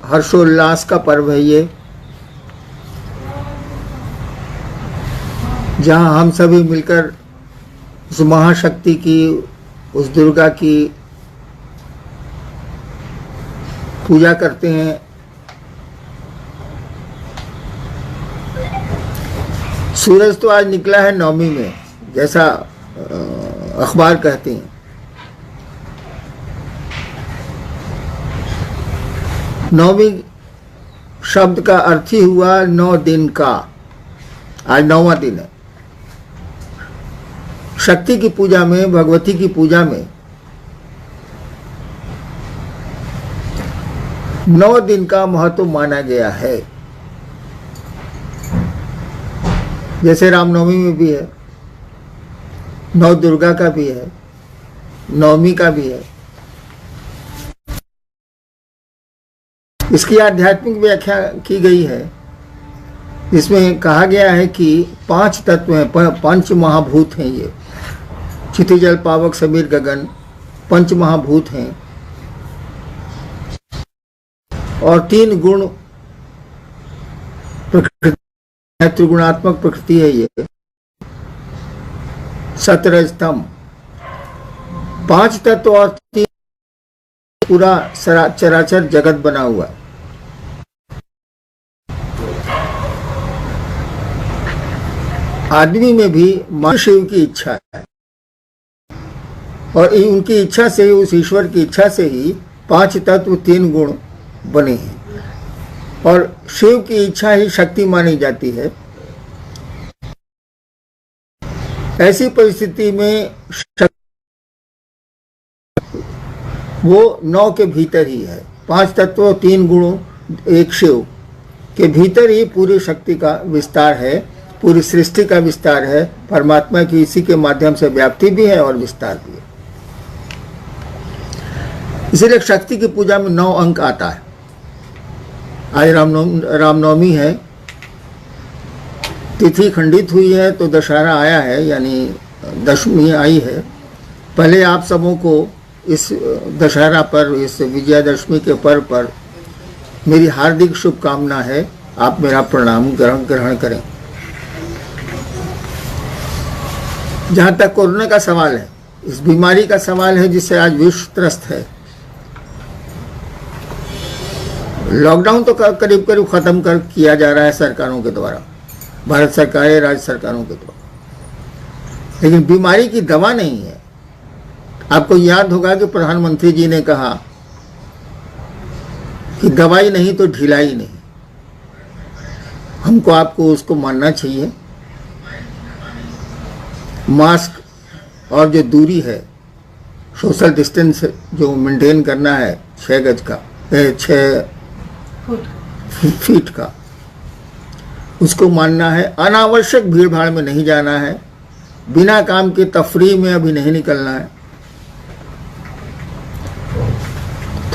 हर्षोल्लास का पर्व है ये, जहाँ हम सभी मिलकर उस महाशक्ति की, उस दुर्गा की पूजा करते हैं। सूरज तो आज निकला है नवमी में, जैसा अखबार कहते हैं। नवमी शब्द का अर्थ ही हुआ 9 दिन का। आज 9वां दिन है। शक्ति की पूजा में, भगवती की पूजा में 9 दिन का महत्व माना गया है। जैसे रामनवमी में भी है, नौ दुर्गा का भी है, नवमी का भी है। इसकी आध्यात्मिक व्याख्या की गई है, इसमें कहा गया है कि 5 तत्व हैं, 5 महाभूत हैं ये। क्षिति जल पावक समीर गगन 5 महाभूत हैं, और 3 गुण प्रकृति, त्रिगुणात्मक प्रकृति है ये। सतरजतम 5 तत्व और 3 पूरा चराचर जगत बना हुआ। आदमी में भी शिव की इच्छा है, और उनकी इच्छा से ही, उस ईश्वर की इच्छा से ही 5 तत्व 3 गुण बने हैं। और शिव की इच्छा ही शक्ति मानी जाती है। ऐसी परिस्थिति में वो 9 के भीतर ही है। 5 तत्व 3 गुणों 1 शिव के भीतर ही पूरी शक्ति का विस्तार है, पूरी सृष्टि का विस्तार है। परमात्मा की इसी के माध्यम से व्याप्ति भी है और विस्तार भी है। इसीलिए शक्ति की पूजा में 9 अंक आता है। आज रामनवमी है, तिथि खंडित हुई है तो दशहरा आया है, यानी दशमी आई है। पहले आप सबों को इस दशहरा पर, इस विजयादशमी के पर्व पर मेरी हार्दिक शुभकामना है। आप मेरा प्रणाम ग्रहण करें। जहाँ तक कोरोना का सवाल है, इस बीमारी का सवाल है जिससे आज विश्व त्रस्त है। लॉकडाउन तो करीब करीब खत्म किया जा रहा है सरकारों के द्वारा, भारत सरकार, राज्य सरकारों के द्वारा, लेकिन बीमारी की दवा नहीं है। आपको याद होगा कि प्रधानमंत्री जी ने कहा कि दवाई नहीं तो ढिलाई नहीं। हमको आपको उसको मानना चाहिए। मास्क और जो दूरी है, सोशल डिस्टेंस जो मेंटेन करना है 6 गज का, 6 फीट का, उसको मानना है। अनावश्यक भीड़ भाड़ में नहीं जाना है, बिना काम के तफरीह में अभी नहीं निकलना है।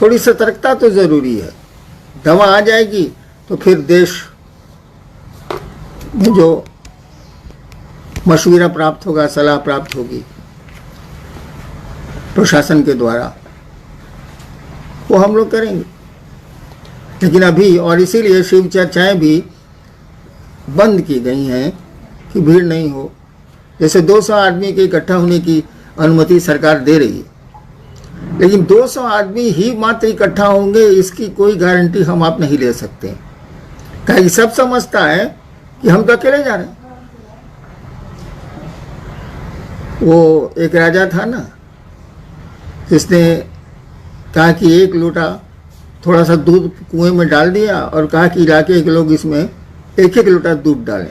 थोड़ी सतर्कता तो जरूरी है। दवा आ जाएगी तो फिर देश में जो मशवरा प्राप्त होगा, सलाह प्राप्त होगी प्रशासन के द्वारा, वो हम लोग करेंगे। लेकिन अभी, और इसीलिए शिव चर्चाएं भी बंद की गई हैं कि भीड़ नहीं हो। जैसे 200 आदमी के इकट्ठा होने की अनुमति सरकार दे रही है, लेकिन 200 आदमी ही मात्र इकट्ठा होंगे इसकी कोई गारंटी हम आप नहीं ले सकते। कहीं सब समझता है कि हम तो अकेले जा रहे हैं। वो एक राजा था ना, जिसने कहा कि 1 लोटा थोड़ा सा दूध कुएं में डाल दिया और कहा कि इलाके के लोग इसमें 1-1 लोटा दूध डालें।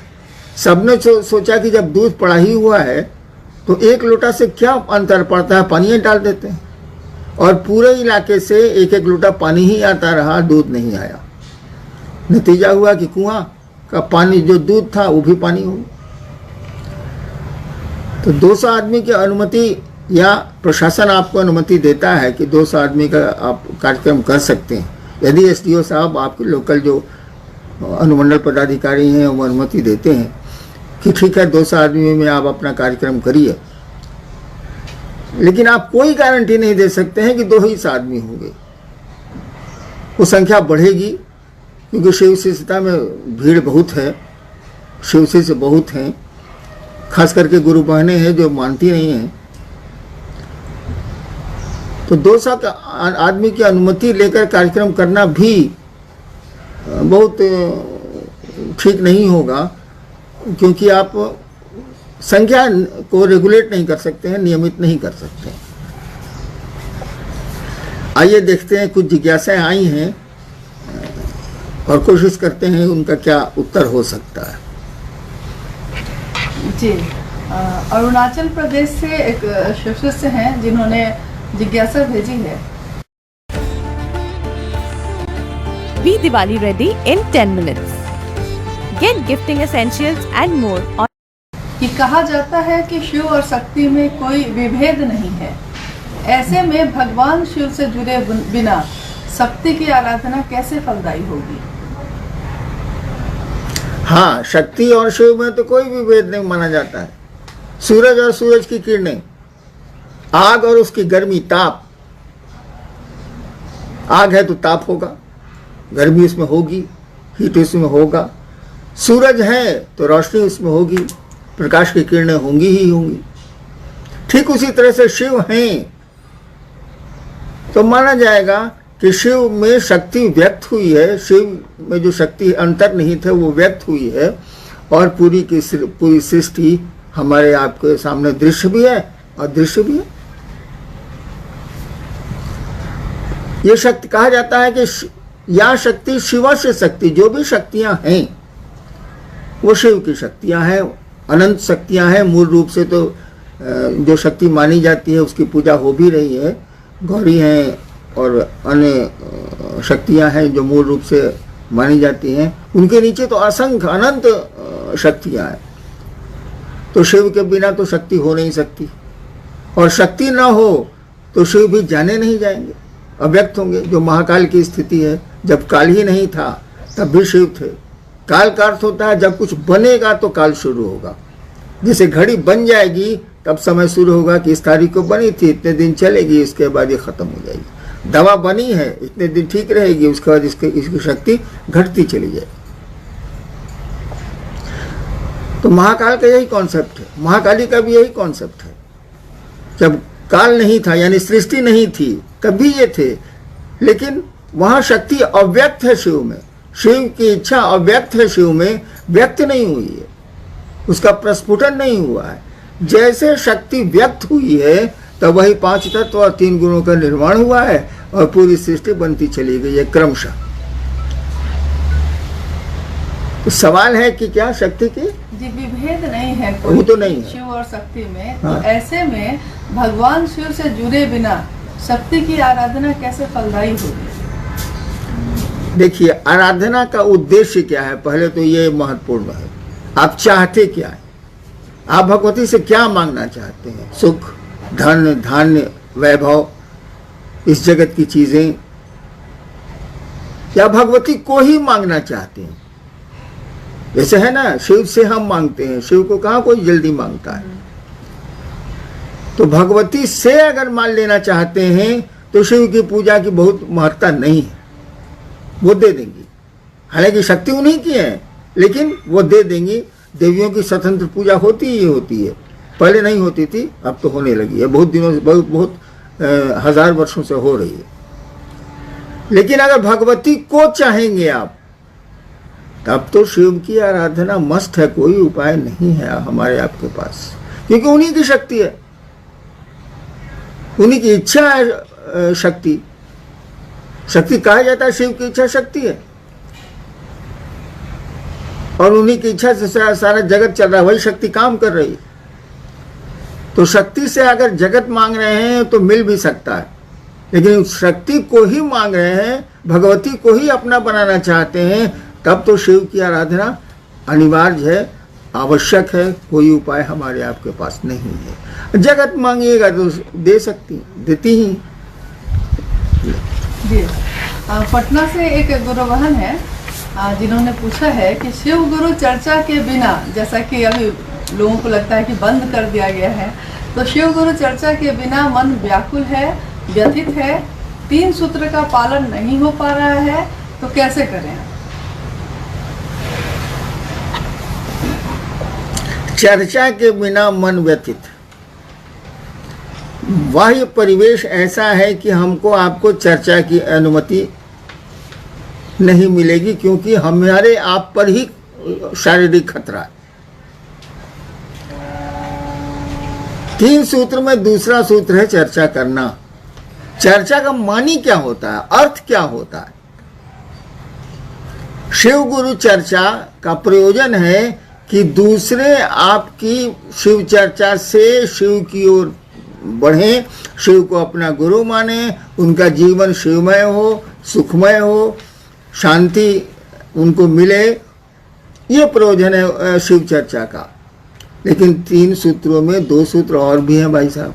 सबने सोचा कि जब दूध पड़ा ही हुआ है तो 1 लोटा से क्या अंतर पड़ता है, पानी डाल देते हैं। और पूरे इलाके से 1-1 लोटा पानी ही आता रहा, दूध नहीं आया। नतीजा हुआ कि कुआं का पानी, जो दूध था वो भी पानी हो गया। तो 200 आदमी की अनुमति, या प्रशासन आपको अनुमति देता है कि 200 आदमी का आप कार्यक्रम कर सकते हैं। यदि एसडीओ साहब, आपके लोकल जो अनुमंडल पदाधिकारी हैं, वो अनुमति देते हैं कि ठीक है 200 आदमी में आप अपना कार्यक्रम करिए, लेकिन आप कोई गारंटी नहीं दे सकते हैं कि 2 ही आदमी होंगे। वो संख्या बढ़ेगी, क्योंकि शिव शिष्यता में भीड़ बहुत है, शिव शिष्य बहुत हैं, खास करके गुरु बहनें हैं जो मानती नहीं हैं। तो 200 आदमी की अनुमति लेकर कार्यक्रम करना भी बहुत ठीक नहीं होगा, क्योंकि आप संख्या को रेगुलेट नहीं कर सकते हैं, नियमित नहीं कर सकते हैं। आइए देखते हैं, कुछ जिज्ञासाएं आई हैं और कोशिश करते हैं उनका क्या उत्तर हो सकता है। जी, अरुणाचल प्रदेश से एक शिष्य हैं जिन्होंने जिज्ञासा भेजी है। Be Diwali ready in 10 minutes. Get gifting essentials and more on कि कहा जाता है कि शिव और शक्ति में कोई विभेद नहीं है, ऐसे में भगवान शिव से जुड़े बिना शक्ति की आराधना कैसे फलदायी होगी? हाँ, शक्ति और शिव में तो कोई विभेद नहीं माना जाता है। सूरज और सूरज की किरणें, आग और उसकी गर्मी, ताप। आग है तो ताप होगा, गर्मी उसमें होगी, हीट उसमें होगा। सूरज है तो रोशनी उसमें होगी, प्रकाश की किरणें होंगी ही होंगी। ठीक उसी तरह से शिव हैं तो माना जाएगा कि शिव में शक्ति व्यक्त हुई है, शिव में जो शक्ति अंतर्निहित है वो व्यक्त हुई है, और पूरी सृष्टि हमारे आपके सामने दृश्य भी है और दृश्य भी है। ये शक्ति कहा जाता है कि या शक्ति शिव से शक्ति, जो भी शक्तियां हैं वो शिव की शक्तियां हैं, अनंत शक्तियां हैं। मूल रूप से तो जो शक्ति मानी जाती है उसकी पूजा हो भी रही है, गौरी हैं और अन्य शक्तियां हैं जो मूल रूप से मानी जाती हैं। उनके नीचे तो असंख्य अनंत शक्तियां हैं। तो शिव के बिना तो शक्ति हो नहीं सकती, और शक्ति ना हो तो शिव भी जाने नहीं जाएंगे, अव्यक्त होंगे। जो महाकाल की स्थिति है, जब काल ही नहीं था तब भी शिव थे। काल का अर्थ होता है जब कुछ बनेगा तो काल शुरू होगा। जैसे घड़ी बन जाएगी तब समय शुरू होगा कि इस तारीख को बनी थी, इतने दिन चलेगी, इसके बाद ये खत्म हो जाएगी। दवा बनी है, इतने दिन ठीक रहेगी, उसके बाद इसकी शक्ति घटती चली जाएगी। तो महाकाल का यही कॉन्सेप्ट है, महाकाली का भी यही कॉन्सेप्ट है। जब काल नहीं था यानी सृष्टि नहीं थी तब भी ये थे, लेकिन वहां शक्ति अव्यक्त है शिव में, शिव की इच्छा अव्यक्त है शिव में, व्यक्त नहीं हुई है, उसका प्रस्फुटन नहीं हुआ है। जैसे शक्ति व्यक्त हुई है तब वही 5 तत्व और 3 गुणों का निर्माण हुआ है और पूरी सृष्टि बनती चली गई है क्रमशः। तो सवाल है कि क्या शक्ति की जी विभेद नहीं है कोई, वो तो नहीं है शिव और शक्ति में। हाँ। तो ऐसे में भगवान शिव से जुड़े बिना शक्ति की आराधना कैसे फलदायी होगी? देखिए, आराधना का उद्देश्य क्या है, पहले तो ये महत्वपूर्ण है। आप चाहते क्या है, आप भगवती से क्या मांगना चाहते हैं? सुख, धन, धान्य, वैभव, इस जगत की चीजें, या भगवती को ही मांगना चाहते हैं? जैसे है ना, शिव से हम मांगते हैं, शिव को कहाँ कोई जल्दी मांगता है। तो भगवती से अगर मान लेना चाहते हैं तो शिव की पूजा की बहुत महत्ता नहीं है, वो दे देंगी। हालांकि शक्ति उन्हीं की है, लेकिन वो दे देंगी। देवियों की स्वतंत्र पूजा होती ही होती है, पहले नहीं होती थी, अब तो होने लगी है, बहुत दिनों से, बहुत हजार वर्षों से हो रही है। लेकिन अगर भगवती को चाहेंगे आप, तब तो शिव की आराधना मस्त है, कोई उपाय नहीं है हमारे आपके पास, क्योंकि उन्हीं की शक्ति है, उन्हीं की इच्छा है। शक्ति कहा जाता है, शिव की इच्छा शक्ति है, और उन्हीं की इच्छा से सारा जगत चल रहा है, वही शक्ति काम कर रही है। तो शक्ति से अगर जगत मांग रहे हैं तो मिल भी सकता है, लेकिन शक्ति को ही मांग रहे हैं, भगवती को ही अपना बनाना चाहते हैं, तब तो शिव की आराधना अनिवार्य है, आवश्यक है। कोई उपाय हमारे आपके पास नहीं है। जगत मांगिएगा तो दे सकती, देती ही। जी, पटना से एक गुरु बहन है जिन्होंने पूछा है कि शिव गुरु चर्चा के बिना, जैसा कि अभी लोगों को लगता है कि बंद कर दिया गया है, तो शिव गुरु चर्चा के बिना मन व्याकुल है, व्यथित है, 3 सूत्र का पालन नहीं हो पा रहा है तो कैसे करें? चर्चा के बिना मन व्यथित, बाह्य परिवेश ऐसा है कि हमको आपको चर्चा की अनुमति नहीं मिलेगी, क्योंकि हमारे आप पर ही शारीरिक खतरा है। 3 सूत्र में दूसरा सूत्र है चर्चा करना। चर्चा का मानी क्या होता है, अर्थ क्या होता है? शिव गुरु चर्चा का प्रयोजन है कि दूसरे आपकी शिव चर्चा से शिव की ओर बढ़ें, शिव को अपना गुरु माने, उनका जीवन शिवमय हो, सुखमय हो, शांति उनको मिले, ये प्रयोजन है शिव चर्चा का। लेकिन 3 सूत्रों में 2 सूत्र और भी हैं भाई साहब।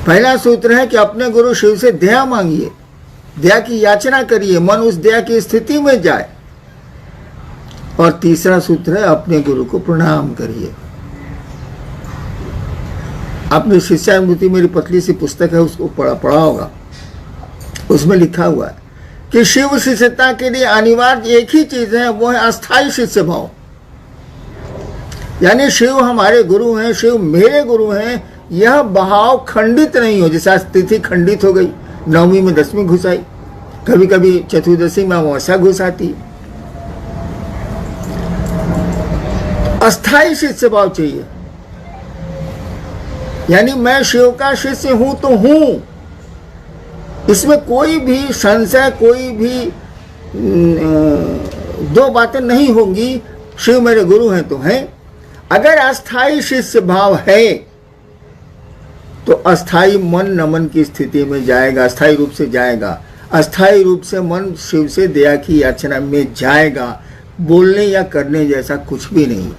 पहला सूत्र है कि अपने गुरु शिव से दया मांगिए, दया की याचना करिए, मन उस दया की स्थिति में जाए। और तीसरा सूत्र है अपने गुरु को प्रणाम करिए। आपने शिष्यानुभूति मेरी पतली सी पुस्तक है, उसको पढ़ा होगा। उसमें लिखा हुआ है कि शिव शिष्यता के लिए अनिवार्य एक ही चीज है, वो है अस्थाई शिष्य भाव। यानी शिव हमारे गुरु हैं, शिव मेरे गुरु हैं, यह भाव खंडित नहीं हो। जैसे तिथि खंडित हो गई, 9वीं में 10वीं घुस आई, कभी कभी चतुर्दशी में अमावस्या घुस आती। अस्थाई शिष्य भाव चाहिए, यानी मैं शिव का शिष्य हूं तो हूं, इसमें कोई भी संशय, कोई भी 2 बातें नहीं होंगी। शिव मेरे गुरु हैं तो हैं। अगर अस्थाई शिष्य भाव है तो अस्थाई मन नमन की स्थिति में जाएगा, अस्थाई रूप से जाएगा। अस्थाई रूप से मन शिव से दया की याचना में जाएगा। बोलने या करने जैसा कुछ भी नहीं।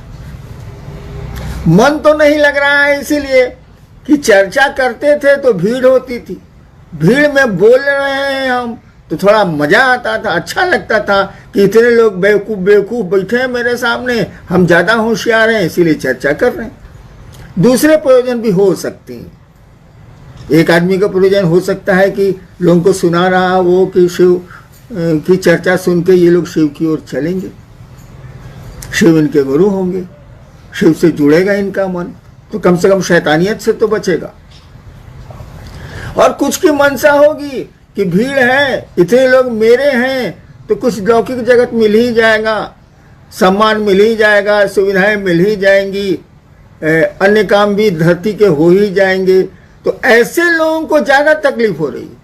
मन तो नहीं लग रहा है, इसीलिए कि चर्चा करते थे तो भीड़ होती थी, भीड़ में बोल रहे हैं हम तो थोड़ा मजा आता था, अच्छा लगता था कि इतने लोग बेवकूफ बैठे हैं मेरे सामने, हम ज्यादा होशियार हैं, इसीलिए चर्चा कर रहे हैं। दूसरे प्रयोजन भी हो सकते हैं। एक आदमी का प्रयोजन हो सकता है कि लोगों को सुना रहा वो कि शिव की चर्चा सुन के ये लोग शिव की ओर चलेंगे, शिव इनके गुरु होंगे, शिव से जुड़ेगा इनका मन, तो कम से कम शैतानियत से तो बचेगा। और कुछ की मनसा होगी कि भीड़ है, इतने लोग मेरे हैं तो कुछ लौकिक जगत मिल ही जाएगा, सम्मान मिल ही जाएगा, सुविधाएं मिल ही जाएंगी, अन्य काम भी धरती के हो ही जाएंगे। तो ऐसे लोगों को ज्यादा तकलीफ हो रही है,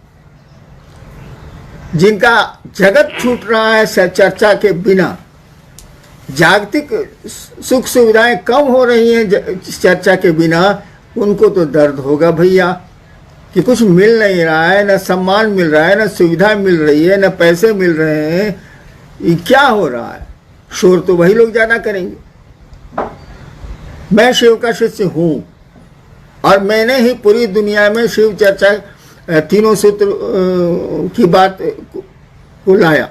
जिनका जगत छूट रहा है चर्चा के बिना, जागतिक सुख सुविधाएं कम हो रही हैं चर्चा के बिना, उनको तो दर्द होगा भैया कि कुछ मिल नहीं रहा है, न सम्मान मिल रहा है, न सुविधा मिल रही है, न पैसे मिल रहे हैं, ये क्या हो रहा है। शोर तो वही लोग ज्यादा करेंगे। मैं शिव का शिष्य हूं और मैंने ही पूरी दुनिया में शिव चर्चा 3 सूत्र की बात को लाया।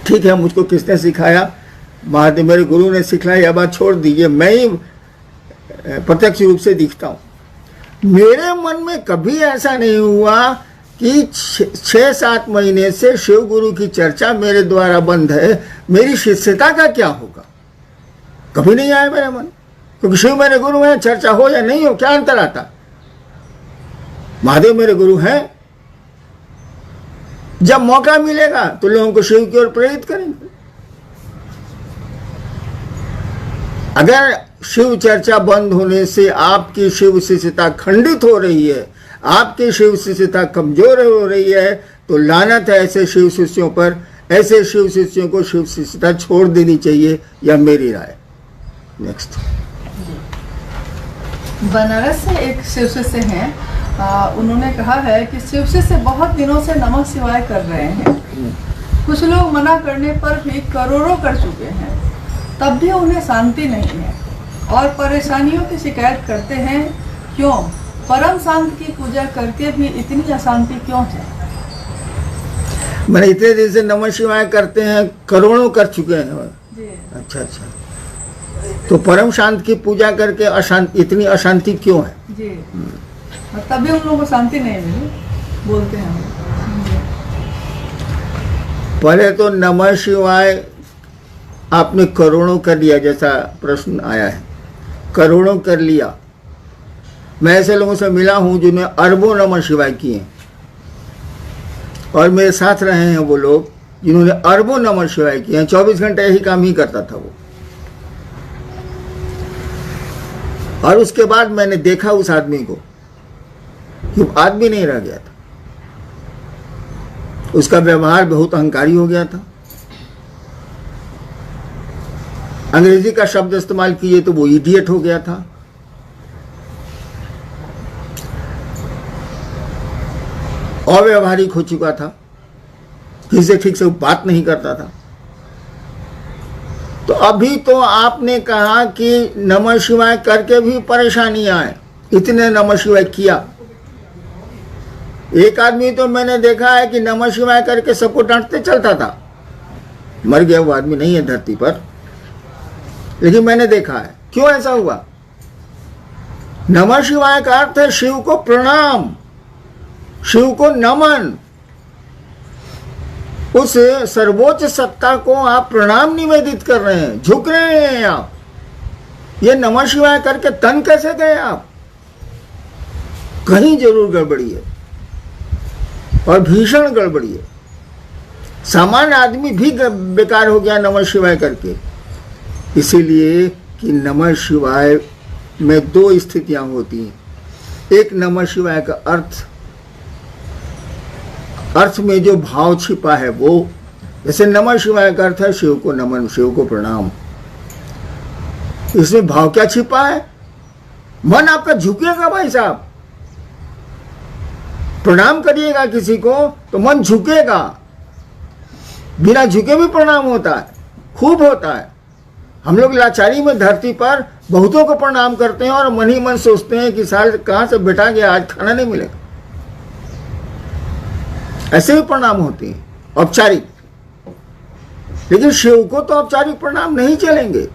ठीक है, मुझको किसने सिखाया? महादेव मेरे गुरु ने सिखाया। यह बात छोड़ दीजिए, मैं ही प्रत्यक्ष रूप से दिखता हूं। मेरे मन में कभी ऐसा नहीं हुआ कि 6-7 महीने से शिव गुरु की चर्चा मेरे द्वारा बंद है, मेरी शिष्यता का क्या होगा, कभी नहीं आया मेरे मन। क्योंकि शिव मेरे गुरु हैं, चर्चा हो या नहीं हो क्या अंतर आता। महादेव मेरे गुरु हैं, जब मौका मिलेगा तो लोगों को शिव की ओर प्रेरित करेंगे। अगर शिव चर्चा बंद होने से आपकी शिव शिष्यता खंडित हो रही है, आपकी शिव शिष्यता कमजोर हो रही है, तो लानत है ऐसे शिव शिष्यों पर। ऐसे शिव शिष्यों को शिव शिष्यता छोड़ देनी चाहिए, यह मेरी राय। नेक्स्ट। बनारस से एक शिव शिष्य हैं, उन्होंने कहा है कि शिव शिष्य बहुत दिनों से नमः शिवाय कर रहे हैं, कुछ लोग मना करने पर भी करोड़ों कर चुके हैं, तब भी उन्हें शांति नहीं है और परेशानियों की शिकायत करते हैं। क्यों? परम शांत की पूजा करके भी इतनी अशांति क्यों है? मैंने इतने दिन से नमः शिवाय करते हैं, करोड़ों कर चुके हैं जी। अच्छा, तो परम शांत की पूजा करके इतनी अशांति क्यों है? जी। और तभी उन लोगों को शांति नहीं मिली, बोलते हैं हम। पहले तो नमः शिवाय आपने करोड़ों कर लिया, जैसा प्रश्न आया है, करोड़ों कर लिया। मैं ऐसे लोगों से मिला हूं जिन्होंने अरबों नमः शिवाय किए, और मेरे साथ रहे हैं वो लोग जिन्होंने अरबों नमः शिवाय किए हैं। 24 घंटे यही काम ही करता था वो। और उसके बाद मैंने देखा उस आदमी को कि आदमी नहीं रह गया था, उसका व्यवहार बहुत अहंकारी हो गया था। अंग्रेजी का शब्द इस्तेमाल किए तो वो इडियट हो गया था। अव्यवहारिक हो चुका था, किसी से ठीक से बात नहीं करता था। तो अभी तो आपने कहा कि नमः शिवाय करके भी परेशानी आए, इतने नमः शिवाय किया। एक आदमी तो मैंने देखा है कि नमः शिवाय करके सबको डांटते चलता था, मर गया वो आदमी नहीं है धरती पर, लेकिन मैंने देखा है। क्यों ऐसा हुआ? नमः शिवाय का अर्थ है शिव को प्रणाम, शिव को नमन। उस सर्वोच्च सत्ता को आप प्रणाम निवेदित कर रहे हैं, झुक रहे हैं आप। ये नमः शिवाय करके तन कैसे गए आप? कहीं जरूर गड़बड़ी है, और भीषण गड़बड़ी है। सामान्य आदमी भी बेकार हो गया नमः शिवाय करके। इसीलिए कि नमः शिवाय में दो स्थितियां होती हैं। एक, नमः शिवाय का अर्थ में जो भाव छिपा है वो, जैसे नमः शिवाय का अर्थ है शिव को नमन, शिव को प्रणाम। इसमें भाव क्या छिपा है? मन आपका झुकेगा भाई साहब। प्रणाम करिएगा किसी को तो मन झुकेगा, बिना झुके भी प्रणाम होता है, खूब होता है। हम लोग लाचारी में धरती पर बहुतों को प्रणाम करते हैं और मन ही मन सोचते हैं कि साल कहां से बैठा गया, आज खाना नहीं मिलेगा। ऐसे भी प्रणाम होते हैं औपचारिक, लेकिन शिव को तो औपचारिक प्रणाम नहीं चलेंगे।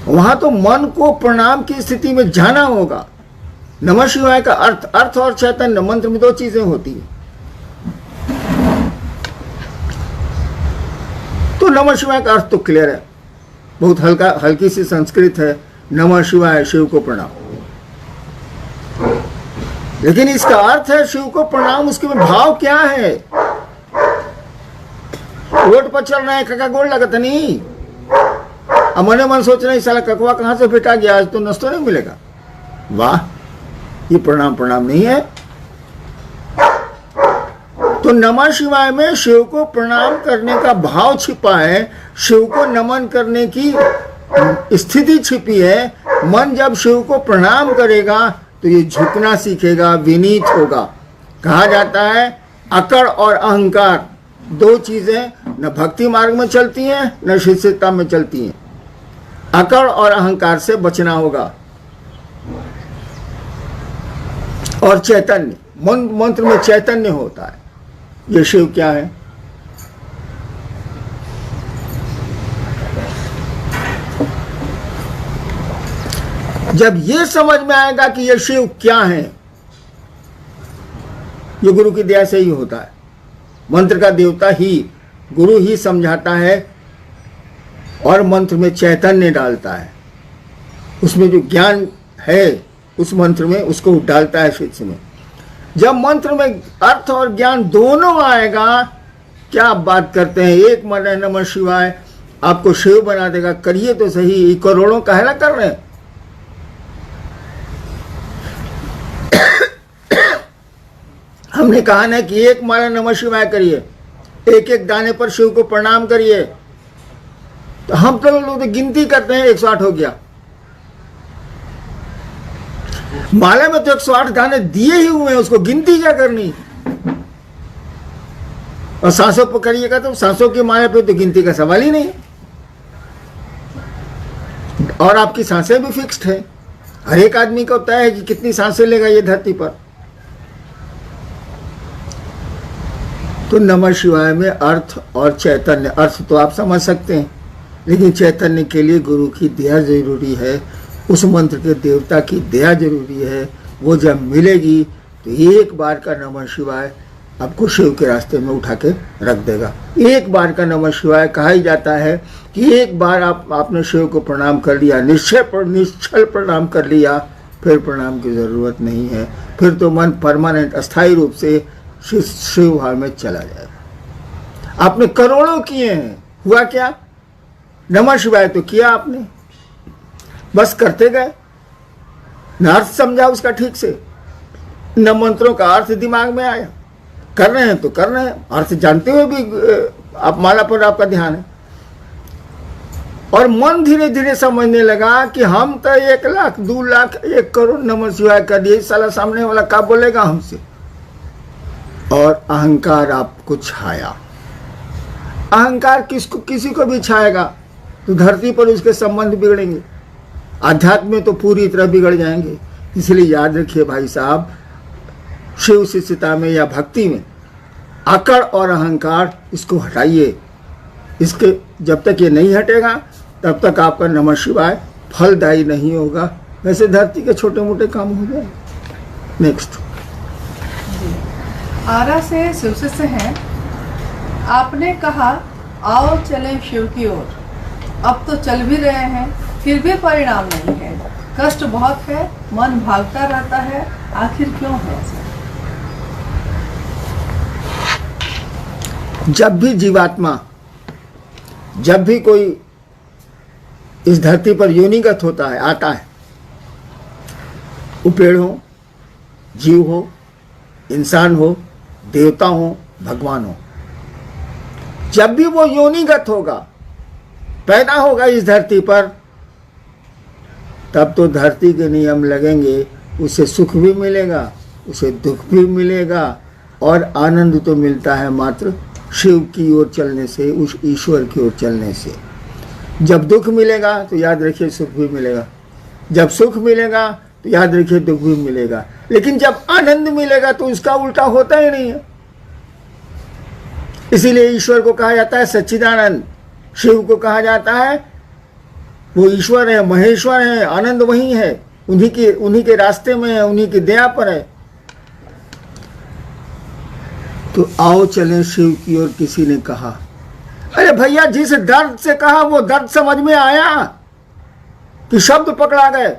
वहां तो मन को प्रणाम की स्थिति में जाना होगा। नमः शिवाय का अर्थ और चैतन्य मंत्र में दो चीजें होती हैं। तो नमः शिवाय का अर्थ तो क्लियर है, बहुत हल्की सी संस्कृत है, नमः शिवाय शिव को प्रणाम। लेकिन इसका अर्थ है शिव को प्रणाम, उसके में भाव क्या है? रोड पर चल रहे हैं, कका गोड़ लगता नहीं, अब मने मन सोच रहे साला ककवा कहां से बेटा गया, आज तो नाश्ता नहीं मिलेगा। वाह, ये प्रणाम नहीं है। तो नमः शिवाय में शिव को प्रणाम करने का भाव छिपा है, शिव को नमन करने की स्थिति छिपी है। मन जब शिव को प्रणाम करेगा तो ये झुकना सीखेगा, विनीत होगा। कहा जाता है अकड़ और अहंकार दो चीजें न भक्ति मार्ग में चलती हैं न शिष्यता में चलती हैं। अकड़ और अहंकार से बचना होगा। और चैतन्य, मंत्र में चैतन्य होता है। ये शिव क्या है? जब ये समझ में आएगा कि ये शिव क्या है, ये गुरु की दया से ही होता है। मंत्र का देवता ही, गुरु ही समझाता है और मंत्र में चैतन्य डालता है। उसमें जो ज्ञान है उस मंत्र में, उसको डालता है शिष्य में। जब मंत्र में अर्थ और ज्ञान दोनों आएगा, क्या आप बात करते हैं, एक मन है नमः शिवाय आपको शिव बना देगा। करिए तो सही, करोड़ों काहेला कर रहे हैं। हमने कहा ना कि एक माला नमः शिवाय करिए, एक एक दाने पर शिव को प्रणाम करिए। तो हम तो लोग तो गिनती करते हैं, 108 हो गया। माला में तो 108 दाने दिए ही हुए हैं, उसको गिनती क्या करनी। और सांसों पर करिएगा तो सांसों की माला पे तो गिनती का सवाल ही नहीं। और आपकी सांसें भी फिक्स्ड है, हर एक आदमी को तय है कि कितनी सांसें लेगा ये धरती पर। तो नमः शिवाय में अर्थ और चैतन्य, अर्थ तो आप समझ सकते हैं, लेकिन चैतन्य के लिए गुरु की दया जरूरी है, उस मंत्र के देवता की दया जरूरी है, वो जब मिलेगी तो एक बार का नमः शिवाय आपको शिव के रास्ते में उठा के रख देगा। एक बार का नमः शिवाय कहा ही जाता है कि एक बार आपने शिव को प्रणाम कर लिया, निश्चल प्रणाम कर लिया, फिर प्रणाम की ज़रूरत नहीं है। फिर तो मन परमानेंट अस्थायी रूप से शिव भाव में चला जाएगा। आपने करोड़ों किए हैं, हुआ क्या? नमः शिवाय तो किया आपने, बस करते गए, न अर्थ समझा उसका ठीक से, न मंत्रों का अर्थ दिमाग में आया। कर रहे हैं तो कर रहे हैं, अर्थ जानते हुए भी आप माला पर आपका ध्यान है। और मन धीरे धीरे समझने लगा कि हम तो 1 लाख 2 लाख 1 करोड़ नमः शिवाय कर दिए, साला सामने वाला क्या बोलेगा हमसे। और अहंकार आपको छाया। अहंकार किसी को भी छाएगा तो धरती पर उसके संबंध बिगड़ेंगे, आध्यात्म में तो पूरी तरह बिगड़ जाएंगे। इसलिए याद रखिए भाई साहब, शिव शिष्यता में या भक्ति में आकड़ और अहंकार इसको हटाइए। इसके जब तक ये नहीं हटेगा तब तक आपका नमः शिवाय फलदायी नहीं होगा। वैसे धरती के छोटे मोटे काम हो जाए। नेक्स्ट। आरा से शिव से हैं, आपने कहा आओ चले शिव की ओर, अब तो चल भी रहे हैं फिर भी परिणाम नहीं है, कष्ट बहुत है, मन भागता रहता है, आखिर क्यों है ऐसा? जब भी जीवात्मा, जब भी कोई इस धरती पर योनिगत होता है, आता है, वो पेड़ हो, जीव हो, इंसान हो, देवता हो, भगवान हो, जब भी वो योनिगत होगा, पैदा होगा इस धरती पर, तब तो धरती के नियम लगेंगे। उसे सुख भी मिलेगा, उसे दुख भी मिलेगा, और आनंद तो मिलता है मात्र शिव की ओर चलने से, उस ईश्वर की ओर चलने से। जब दुख मिलेगा तो याद रखिए सुख भी मिलेगा, जब सुख मिलेगा तो याद रखिए दुख भी मिलेगा। लेकिन जब आनंद मिलेगा तो उसका उल्टा होता ही नहीं है। इसीलिए ईश्वर को कहा जाता है सच्चिदानंद, शिव को कहा जाता है वो ईश्वर है, महेश्वर है, आनंद वही है, उन्हीं के रास्ते में है, उन्हीं की दया पर है। तो आओ चलें शिव की ओर किसी ने कहा। अरे भैया, जिस दर्द से कहा वो दर्द समझ में आया कि शब्द पकड़ा गए?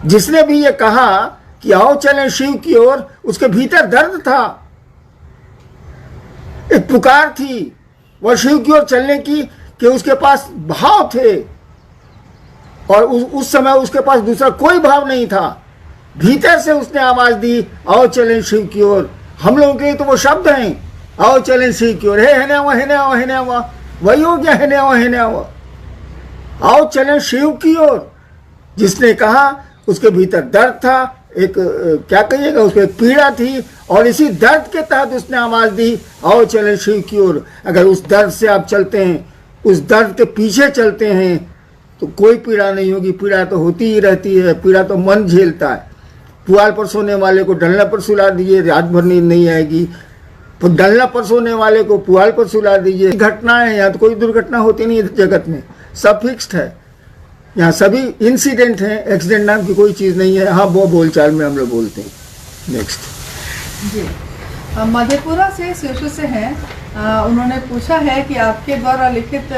जिसने भी ये कहा कि आओ चलें शिव की ओर, उसके भीतर दर्द था, एक पुकार थी वह शिव की ओर चलने की, कि उसके पास भाव थे, और उस समय उसके पास दूसरा कोई भाव नहीं था। भीतर से उसने आवाज दी आओ चलें शिव की ओर। हम लोगों के लिए तो वो शब्द हैं, आओ चलें शिव की ओर, है ना हुआ, वही हो गया, है ना हुआ। आओ चलें शिव की ओर, जिसने कहा उसके भीतर दर्द था, एक क्या कहिएगा, उसको एक पीड़ा थी, और इसी दर्द के तहत उसने आवाज दी आओ चलें शिव की ओर। अगर उस दर्द से आप चलते हैं, उस दर्द के पीछे चलते हैं, तो कोई पीड़ा नहीं होगी। पीड़ा तो होती ही रहती है, पीड़ा तो मन झेलता है। पुआल पर सोने वाले को डंडा पर सुला दीजिए, रात भर नींद नहीं आएगी। तो डंडा पर सोने वाले को पुआल पर सुला दीजिए। घटना है, यहाँ तो कोई दुर्घटना होती नहीं है जगत में, सब फिक्स्ड है। यहाँ सभी इंसिडेंट हैं, एक्सीडेंट नाम की कोई चीज़ नहीं है। हाँ, वो बोलचाल में हम लोग बोलते हैं। नेक्स्ट जी, मधेपुरा से शिव से हैं, उन्होंने पूछा है कि आपके द्वारा लिखित